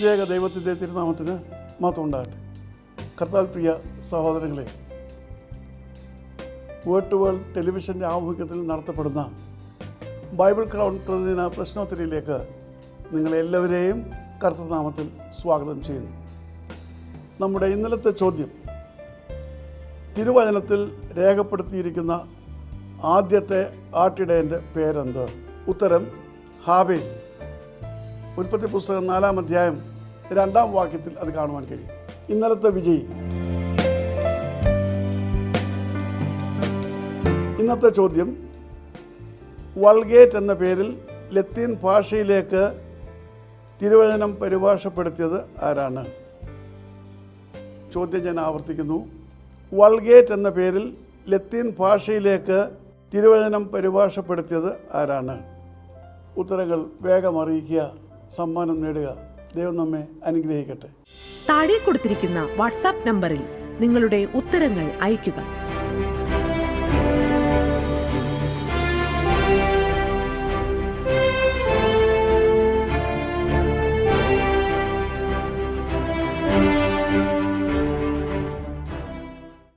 ഏക ദൈവത്തിൻ്റെ തിരുനാമത്തിന് മാത്രം ഉണ്ടാകട്ടെ. കർത്താൽ പ്രിയ സഹോദരങ്ങളെ, വേർഡ് ടു വേൾഡ് ടെലിവിഷൻ്റെ ആഭിമുഖ്യത്തിൽ നടത്തപ്പെടുന്ന ബൈബിൾ ക്രൗൺ പ്രതിദിന പ്രശ്നോത്തരിയിലേക്ക് നിങ്ങളെല്ലാവരെയും കർത്തൃനാമത്തിൽ സ്വാഗതം ചെയ്യുന്നു. നമ്മുടെ ഇന്നലത്തെ ചോദ്യം, തിരുവചനത്തിൽ രേഖപ്പെടുത്തിയിരിക്കുന്ന ആദ്യത്തെ ആട്ടിടയൻ്റെ പേരെന്ത്? ഉത്തരം ഹാബേൽ. ഉൽപ്പത്തി പുസ്തകം 4-ാം അധ്യായം 2-ാം വാക്യത്തിൽ അത് കാണുവാൻ കഴിയും. ഇന്നലത്തെ വിജയി. ഇന്നത്തെ ചോദ്യം, വൾഗേറ്റ് എന്ന പേരിൽ ലത്തീൻ ഭാഷയിലേക്ക് തിരുവചനം പരിഭാഷപ്പെടുത്തിയത് ആരാണ്? ചോദ്യം ഞാൻ ആവർത്തിക്കുന്നു. വൾഗേറ്റ് എന്ന പേരിൽ ലത്തീൻ ഭാഷയിലേക്ക് തിരുവചനം പരിഭാഷപ്പെടുത്തിയത് ആരാണ്? ഉത്തരങ്ങൾ വേഗം അറിയിക്കുക, സമ്മാനം നേടുക. ദൈവം നമ്മെ അനുഗ്രഹിക്കട്ടെ. താഴെ കൊടുത്തിരിക്കുന്ന വാട്സാപ്പ് നമ്പറിൽ നിങ്ങളുടെ ഉത്തരങ്ങൾ അയയ്ക്കുക.